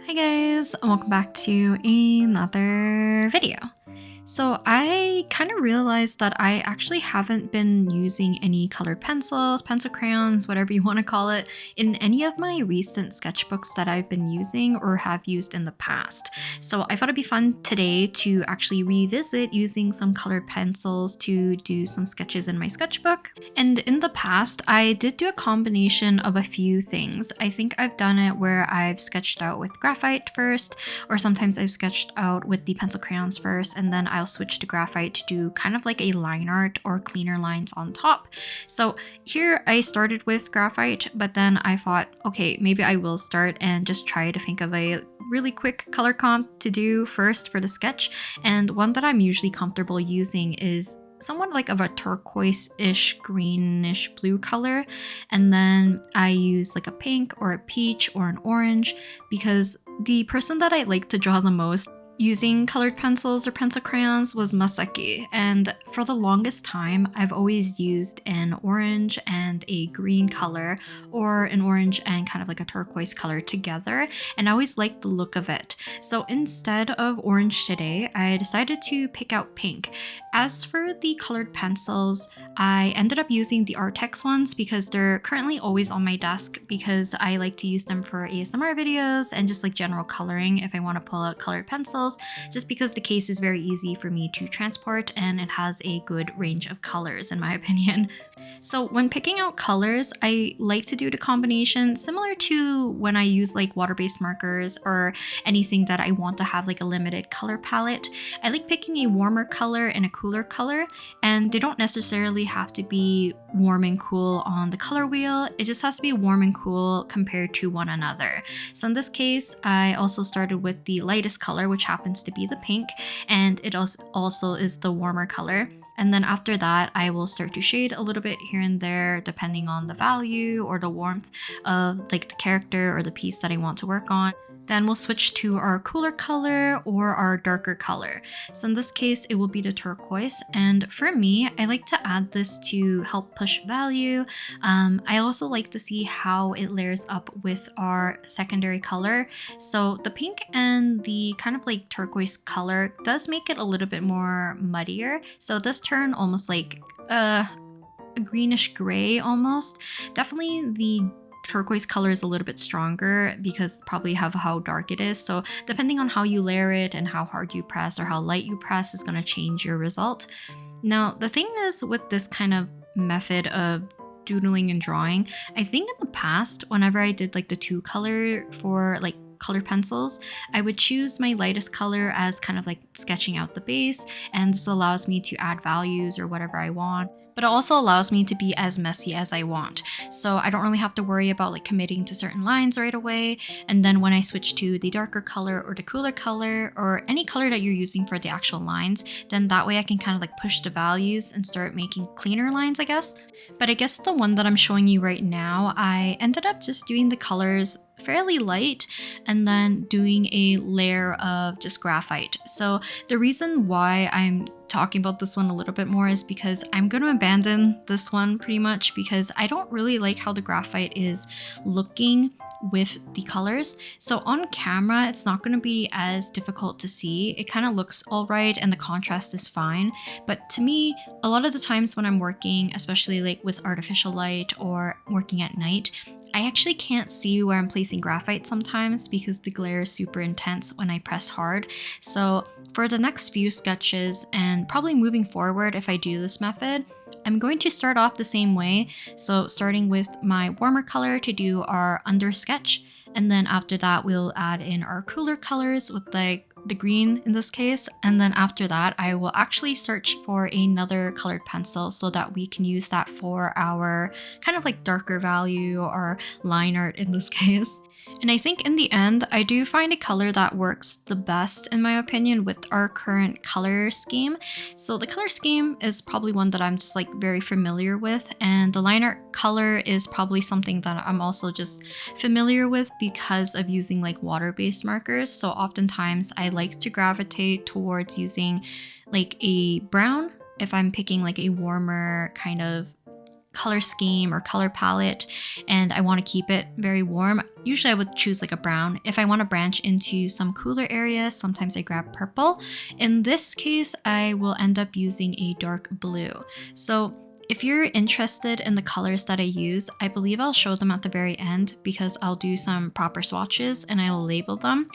Hi guys, and welcome back to another video. So I kind of realized that I actually haven't been using any colored pencils, pencil crayons, whatever you want to call it, in any of my recent sketchbooks that I've been using or have used in the past. So I thought it'd be fun today to actually revisit using some colored pencils to do some sketches in my sketchbook. And in the past, I did do a combination of a few things. I think I've done it where I've sketched out with graphite first, or sometimes I've sketched out with the pencil crayons first, and then I'll switch to graphite to do kind of like a line art or cleaner lines on top. So here I started with graphite, but then I thought, okay, maybe I will start and just try to think of a really quick color comp to do first for the sketch. And one that I'm usually comfortable using is somewhat like of a turquoise-ish greenish blue color, and then I use like a pink or a peach or an orange because the person that I like to draw the most using colored pencils or pencil crayons was Masaki, and for the longest time I've always used an orange and a green color, or an orange and kind of like a turquoise color together, and I always liked the look of it. So instead of orange today, I decided to pick out pink. As for the colored pencils, I ended up using the Arrtx ones because they're currently always on my desk because I like to use them for ASMR videos and just like general coloring if I want to pull out colored pencils, just because the case is very easy for me to transport and it has a good range of colors in my opinion. So when picking out colors, I like to do the combination similar to when I use like water-based markers or anything that I want to have like a limited color palette. I like picking a warmer color and a cooler color, and they don't necessarily have to be warm and cool on the color wheel. It just has to be warm and cool compared to one another. So in this case, I also started with the lightest color, which happens to be the pink, and it also is the warmer color. And then after that, I will start to shade a little bit here and there, depending on the value or the warmth of like the character or the piece that I want to work on. Then we'll switch to our cooler color or our darker color. So in this case, it will be the turquoise. And for me, I like to add this to help push value. I also like to see how it layers up with our secondary color. So the pink and the kind of like turquoise color does make it a little bit more muddier. So it does turn almost like a greenish gray almost. Definitely the turquoise color is a little bit stronger because probably of how dark it is. So depending on how you layer it and how hard you press or how light you press is going to change your result. Now, the thing is with this kind of method of doodling and drawing, I think in the past, whenever I did like the two color for like colored pencils, I would choose my lightest color as kind of like sketching out the base, and this allows me to add values or whatever I want, but it also allows me to be as messy as I want. So I don't really have to worry about like committing to certain lines right away. And then when I switch to the darker color or the cooler color or any color that you're using for the actual lines, then that way I can kind of like push the values and start making cleaner lines, I guess. But I guess the one that I'm showing you right now, I ended up just doing the colors fairly light and then doing a layer of just graphite. So the reason why I'm talking about this one a little bit more is because I'm going to abandon this one pretty much because I don't really like how the graphite is looking with the colors. So on camera, it's not going to be as difficult to see. It kind of looks all right and the contrast is fine. But to me, a lot of the times when I'm working, especially like with artificial light or working at night, I actually can't see where I'm placing graphite sometimes because the glare is super intense when I press hard. So for the next few sketches and probably moving forward if I do this method, I'm going to start off the same way. So starting with my warmer color to do our under sketch. And then after that, we'll add in our cooler colors with like the green in this case. And then after that, I will actually search for another colored pencil so that we can use that for our kind of like darker value or line art in this case. And I think in the end, I do find a color that works the best, in my opinion, with our current color scheme. So the color scheme is probably one that I'm just like very familiar with, and the line art color is probably something that I'm also just familiar with because of using like water-based markers. So oftentimes I like to gravitate towards using like a brown if I'm picking like a warmer kind of color scheme or color palette and I want to keep it very warm, usually I would choose like a brown. If I want to branch into some cooler areas, sometimes I grab purple. In this case, I will end up using a dark blue. So if you're interested in the colors that I use, I believe I'll show them at the very end because I'll do some proper swatches and I will label them.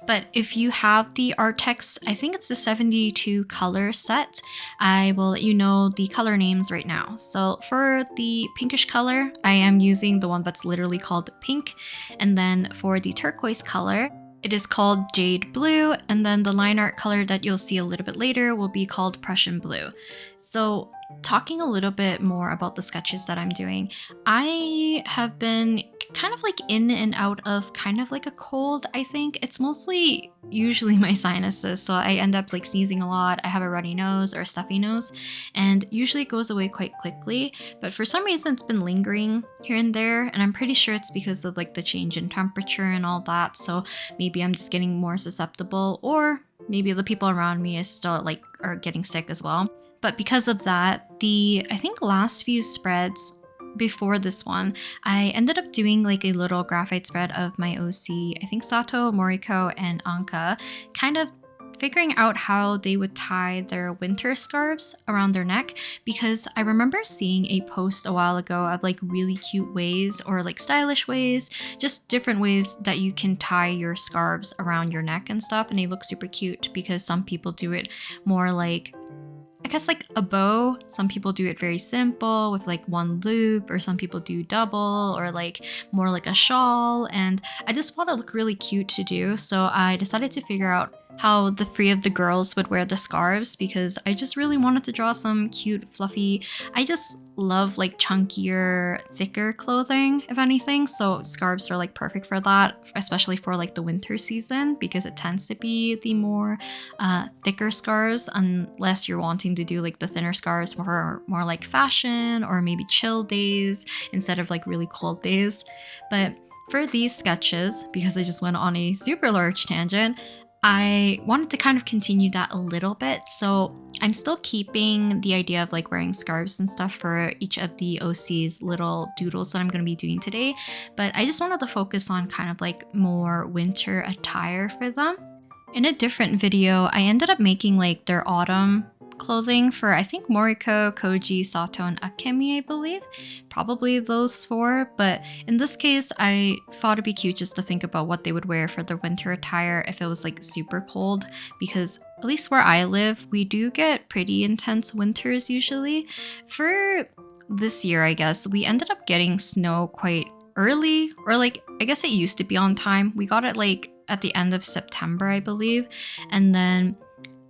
But if you have the Arrtx, I think it's the 72 color set, I will let you know the color names right now. So for the pinkish color, I am using the one that's literally called pink. And then for the turquoise color, it is called Jade Blue, and then the line art color that you'll see a little bit later will be called Prussian Blue. So talking a little bit more about the sketches that I'm doing, I have been kind of like in and out of kind of like a cold, I think. It's mostly usually my sinuses, so I end up like sneezing a lot. I have a runny nose or a stuffy nose, and usually it goes away quite quickly. But for some reason, it's been lingering here and there, and I'm pretty sure it's because of like the change in temperature and all that. So maybe I'm just getting more susceptible, or maybe the people around me is still like are getting sick as well. But because of that, I think last few spreads before this one, I ended up doing like a little graphite spread of my OC, I think Sato, Moriko, and Anka, kind of figuring out how they would tie their winter scarves around their neck, because I remember seeing a post a while ago of like really cute ways or like stylish ways, just different ways that you can tie your scarves around your neck and stuff, and they look super cute because some people do it more like, I guess like a bow. Some people do it very simple with like one loop, or some people do double, or like more like a shawl. And I just want to look really cute to do. So I decided to figure out how the three of the girls would wear the scarves, because I just really wanted to draw some cute, fluffy, I just love like chunkier, thicker clothing, if anything. So scarves are like perfect for that, especially for like the winter season, because it tends to be the more thicker scarves, unless you're wanting to do like the thinner scarves for more like fashion or maybe chill days instead of like really cold days. But for these sketches, because I just went on a super large tangent, I wanted to kind of continue that a little bit. So I'm still keeping the idea of like wearing scarves and stuff for each of the OC's little doodles that I'm going to be doing today. But I just wanted to focus on kind of like more winter attire for them. In a different video, I ended up making like their autumn clothing for, I think, Moriko, Koji, Sato, and Akemi, I believe. Probably those four, but in this case, I thought it'd be cute just to think about what they would wear for their winter attire if it was like super cold, because at least where I live, we do get pretty intense winters usually. For this year, I guess, we ended up getting snow quite early, or like, I guess it used to be on time. We got it like at the end of September, I believe, and then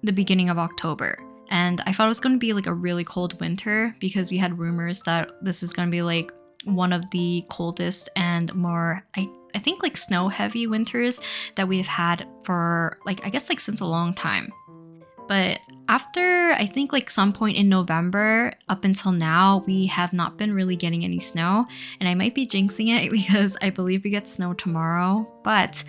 the beginning of October. And I thought it was going to be like a really cold winter, because we had rumors that this is going to be like one of the coldest and more, I think like snow heavy winters that we've had for like, I guess like since a long time. But after I think like some point in November up until now, we have not been really getting any snow, and I might be jinxing it because I believe we get snow tomorrow. But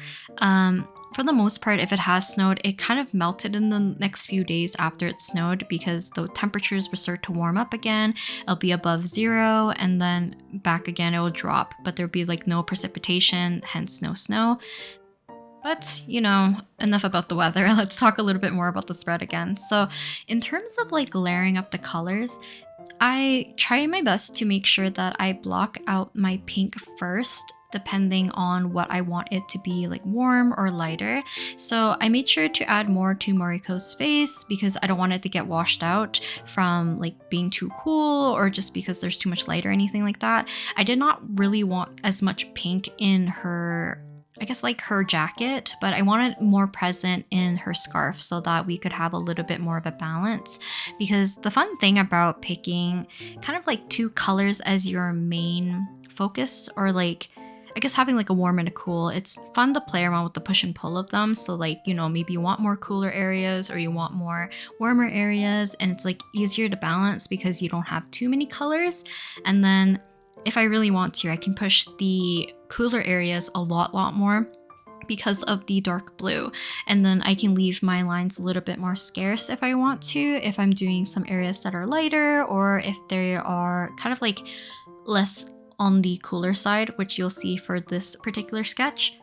for the most part, if it has snowed, it kind of melted in the next few days after it snowed, because the temperatures will start to warm up again. It'll be above zero, and then back again it will drop, but there'll be like no precipitation, hence no snow. But, you know, enough about the weather. Let's talk a little bit more about the spread again. So in terms of like layering up the colors, I try my best to make sure that I block out my pink first, depending on what I want it to be, like warm or lighter. So I made sure to add more to Moriko's face, because I don't want it to get washed out from like being too cool, or just because there's too much light or anything like that. I did not really want as much pink in her, I guess like her jacket, but I wanted more present in her scarf so that we could have a little bit more of a balance. Because the fun thing about picking kind of like two colors as your main focus, or like, I guess having like a warm and a cool, it's fun to play around with the push and pull of them. So like, you know, maybe you want more cooler areas or you want more warmer areas, and it's like easier to balance because you don't have too many colors. And then if I really want to, I can push the cooler areas a lot more, because of the dark blue. And then I can leave my lines a little bit more scarce if I want to, if I'm doing some areas that are lighter, or if they are kind of like less on the cooler side, which you'll see for this particular sketch.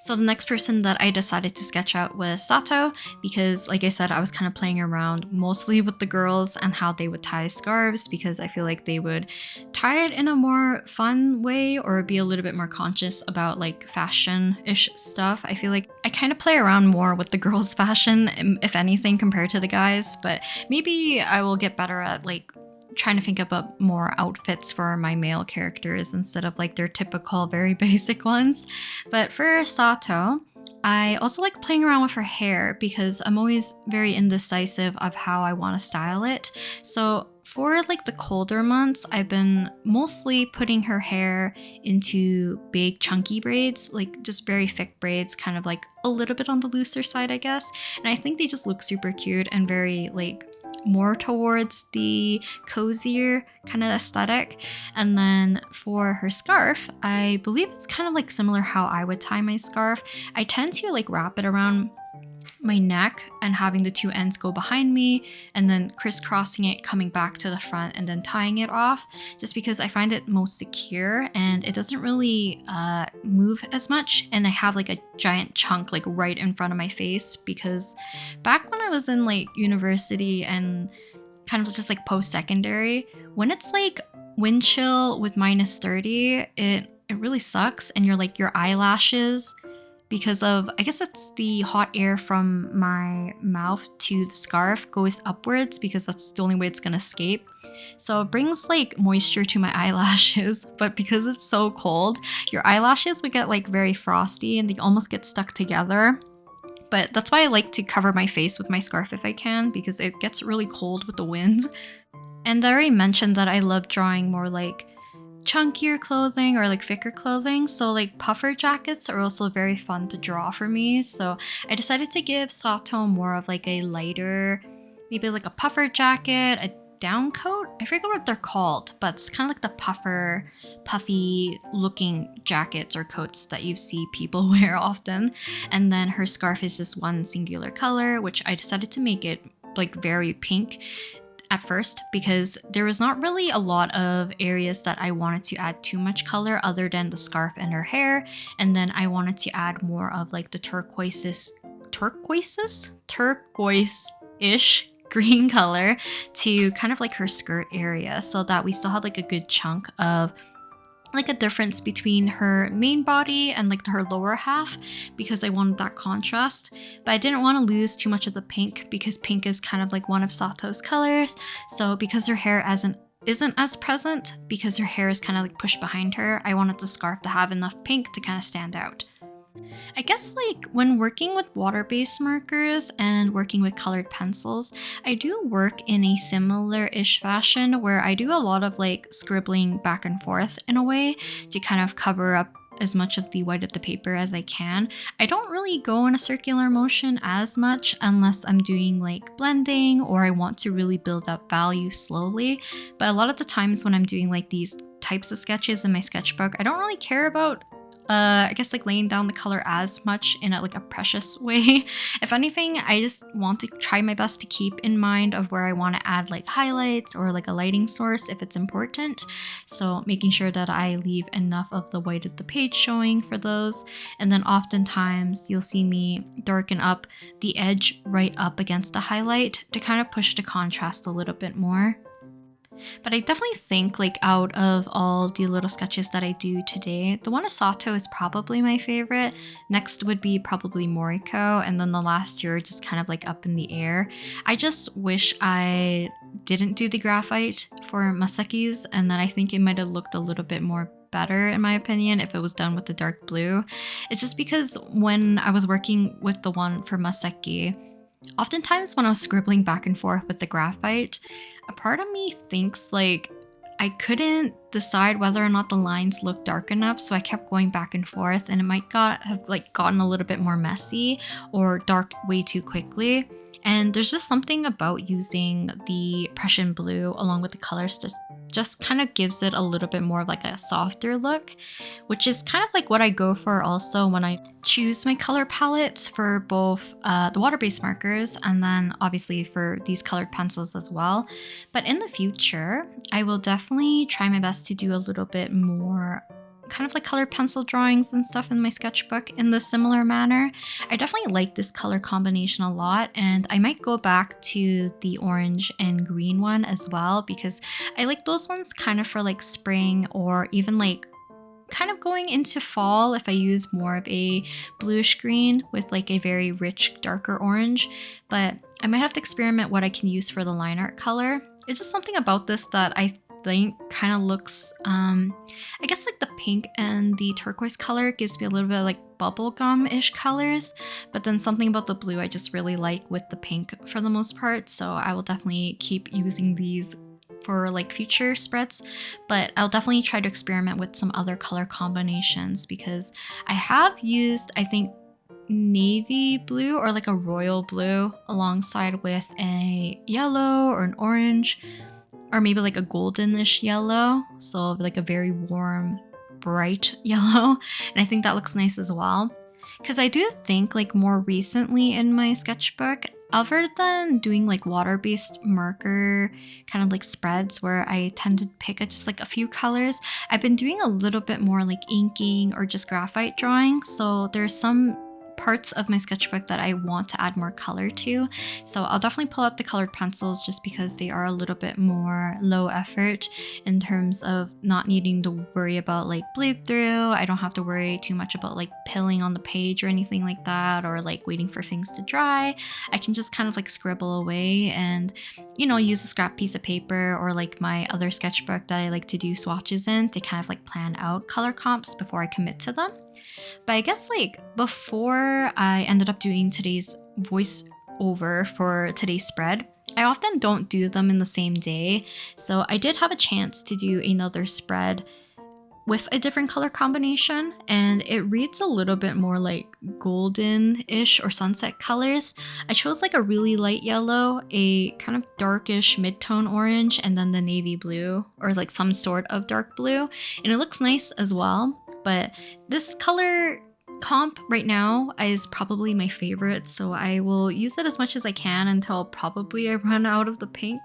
So the next person that I decided to sketch out was Sato, because like I said, I was kind of playing around mostly with the girls and how they would tie scarves, because I feel like they would tie it in a more fun way or be a little bit more conscious about like fashion-ish stuff. I feel like I kind of play around more with the girls' fashion, if anything, compared to the guys, but maybe I will get better at like trying to think about more outfits for my male characters instead of like their typical very basic ones. But for Sato, I also like playing around with her hair because I'm always very indecisive of how I want to style it. So for like the colder months, I've been mostly putting her hair into big chunky braids, like just very thick braids, kind of like a little bit on the looser side, I guess. And I think they just look super cute and very like more towards the cozier kind of aesthetic. And then for her scarf, I believe it's kind of like similar how I would tie my scarf. I tend to like wrap it around my neck and having the two ends go behind me and then crisscrossing it, coming back to the front and then tying it off, just because I find it most secure and it doesn't really move as much. And I have like a giant chunk like right in front of my face, because back when I was in like university and kind of just like post-secondary, when it's like wind chill with -30, it really sucks, and you're like your eyelashes, because of, I guess it's the hot air from my mouth to the scarf goes upwards, because that's the only way it's gonna escape. So it brings like moisture to my eyelashes, but because it's so cold, your eyelashes would get like very frosty and they almost get stuck together. But that's why I like to cover my face with my scarf if I can, because it gets really cold with the winds. And I already mentioned that I love drawing more like chunkier clothing or like thicker clothing, so like puffer jackets are also very fun to draw for me. So I decided to give Sato more of like a lighter, maybe like a puffer jacket, a down coat. I forget what they're called, but it's kind of like the puffy looking jackets or coats that you see people wear often. And then her scarf is just one singular color, which I decided to make it like very pink at first, because there was not really a lot of areas that I wanted to add too much color other than the scarf and her hair. And then I wanted to add more of like the turquoise-ish green color to kind of like her skirt area, so that we still have like a good chunk of like a difference between her main body and like her lower half, because I wanted that contrast. But I didn't want to lose too much of the pink, because pink is kind of like one of Sato's colors. So because her hair isn't as present, because her hair is kind of like pushed behind her, I wanted the scarf to have enough pink to kind of stand out. I guess like when working with water-based markers and working with colored pencils, I do work in a similar-ish fashion where I do a lot of like scribbling back and forth in a way to kind of cover up as much of the white of the paper as I can. I don't really go in a circular motion as much unless I'm doing like blending or I want to really build up value slowly. But a lot of the times when I'm doing like these types of sketches in my sketchbook, I don't really care about I guess like laying down the color as much in a, like a precious way. If anything, I just want to try my best to keep in mind of where I want to add like highlights or like a lighting source if it's important. So making sure that I leave enough of the white of the page showing for those. And then oftentimes you'll see me darken up the edge right up against the highlight to kind of push the contrast a little bit more. But I definitely think like out of all the little sketches that I do today, the one of Sato is probably my favorite. Next would be probably Moriko, and then the last two are just kind of like up in the air. I just wish I didn't do the graphite for Masaki's, and then I think it might have looked a little bit more better in my opinion if it was done with the dark blue. It's just because when I was working with the one for Masaki, oftentimes when I was scribbling back and forth with the graphite, a part of me thinks like I couldn't decide whether or not the lines looked dark enough, so I kept going back and forth, and it might have like gotten a little bit more messy or dark way too quickly. And there's just something about using the Prussian blue along with the colors just kind of gives it a little bit more of like a softer look, which is kind of like what I go for also when I choose my color palettes for both the water-based markers and then obviously for these colored pencils as well. But in the future, I will definitely try my best to do a little bit more kind of like colored pencil drawings and stuff in my sketchbook in the similar manner. I definitely like this color combination a lot, and I might go back to the orange and green one as well because I like those ones kind of for like spring or even like kind of going into fall if I use more of a bluish green with like a very rich darker orange. But I might have to experiment what I can use for the line art color. It's just something about this that I think kind of looks I guess like the pink and the turquoise color gives me a little bit of like bubblegum-ish colors, but then something about the blue I just really like with the pink for the most part, so I will definitely keep using these for like future spreads. But I'll definitely try to experiment with some other color combinations because I have used, I think, navy blue or like a royal blue alongside with a yellow or an orange or maybe like a goldenish yellow, so like a very warm bright yellow, and I think that looks nice as well. Because I do think like more recently in my sketchbook, other than doing like water-based marker kind of like spreads where I tend to pick just like a few colors, I've been doing a little bit more like inking or just graphite drawing. So there's some parts of my sketchbook that I want to add more color to. So I'll definitely pull out the colored pencils just because they are a little bit more low effort in terms of not needing to worry about like bleed through. I don't have to worry too much about like pilling on the page or anything like that, or like waiting for things to dry. I can just kind of like scribble away and, you know, use a scrap piece of paper or like my other sketchbook that I like to do swatches in to kind of like plan out color comps before I commit to them. But I guess like before I ended up doing today's voiceover for today's spread, I often don't do them in the same day. So I did have a chance to do another spread with a different color combination, and it reads a little bit more like golden-ish or sunset colors. I chose like a really light yellow, a kind of darkish mid-tone orange, and then the navy blue or like some sort of dark blue, and it looks nice as well. But this color comp right now is probably my favorite, so I will use it as much as I can until probably I run out of the pink.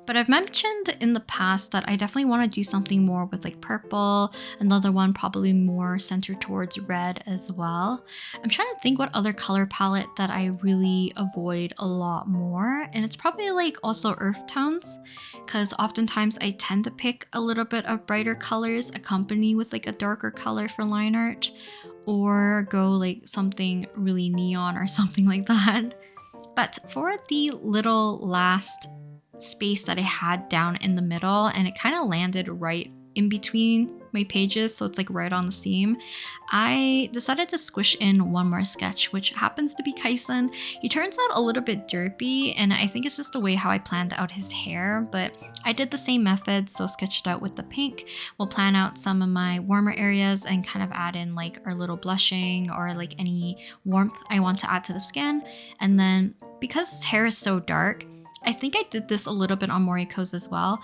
But I've mentioned in the past that I definitely want to do something more with like purple, another one probably more centered towards red as well. I'm trying to think what other color palette that I really avoid a lot more, and it's probably like also earth tones, because oftentimes I tend to pick a little bit of brighter colors accompany with like a darker color for line art, or go like something really neon or something like that. But for the little last space that I had down in the middle, and it kind of landed right in between my pages, so it's like right on the seam, I decided to squish in one more sketch, which happens to be Kaisen. He turns out a little bit derpy, and I think it's just the way how I planned out his hair, but I did the same method, so sketched out with the pink. We'll plan out some of my warmer areas and kind of add in like our little blushing or like any warmth I want to add to the skin. And then because his hair is so dark, I think I did this a little bit on Moriko's as well.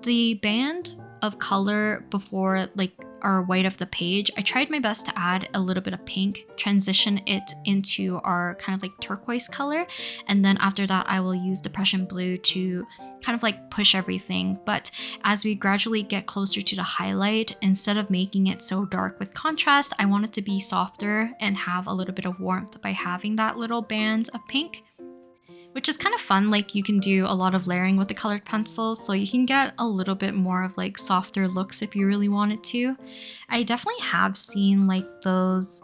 The band of color before like our white of the page, I tried my best to add a little bit of pink, transition it into our kind of like turquoise color, and then after that I will use the Prussian blue to kind of like push everything. But as we gradually get closer to the highlight, instead of making it so dark with contrast, I want it to be softer and have a little bit of warmth by having that little band of pink, which is kind of fun. Like you can do a lot of layering with the colored pencils, so you can get a little bit more of like softer looks if you really wanted to. I definitely have seen like those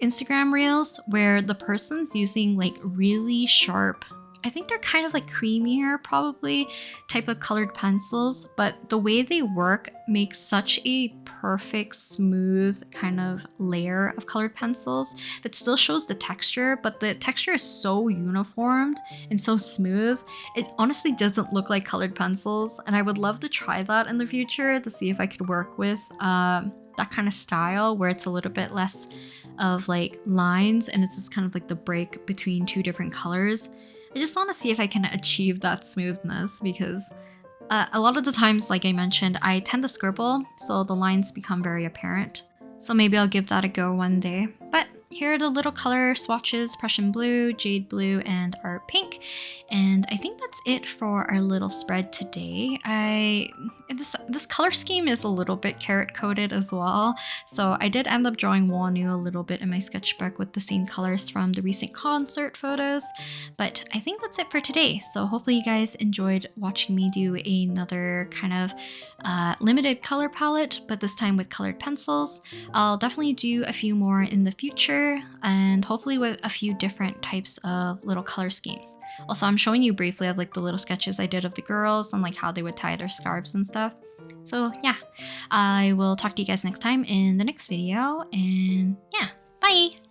Instagram reels where the person's using like really sharp, I think they're kind of like creamier probably type of colored pencils, but the way they work makes such a perfect smooth kind of layer of colored pencils that still shows the texture, but the texture is so uniformed and so smooth, it honestly doesn't look like colored pencils. And I would love to try that in the future to see if I could work with that kind of style where it's a little bit less of like lines and it's just kind of like the break between two different colors. I just want to see if I can achieve that smoothness because a lot of the times, like I mentioned, I tend to scribble, so the lines become very apparent. So maybe I'll give that a go one day. But here are the little color swatches: Prussian blue, jade blue, and art pink. And I think that's it for our little spread today. This color scheme is a little bit carrot coded as well. So I did end up drawing Wonu a little bit in my sketchbook with the same colors from the recent concert photos. But I think that's it for today. So hopefully you guys enjoyed watching me do another kind of limited color palette, but this time with colored pencils. I'll definitely do a few more in the future, and hopefully with a few different types of little color schemes. Also, I'm showing you briefly of like the little sketches I did of the girls and like how they would tie their scarves and stuff. So yeah, I will talk to you guys next time in the next video, and yeah, bye!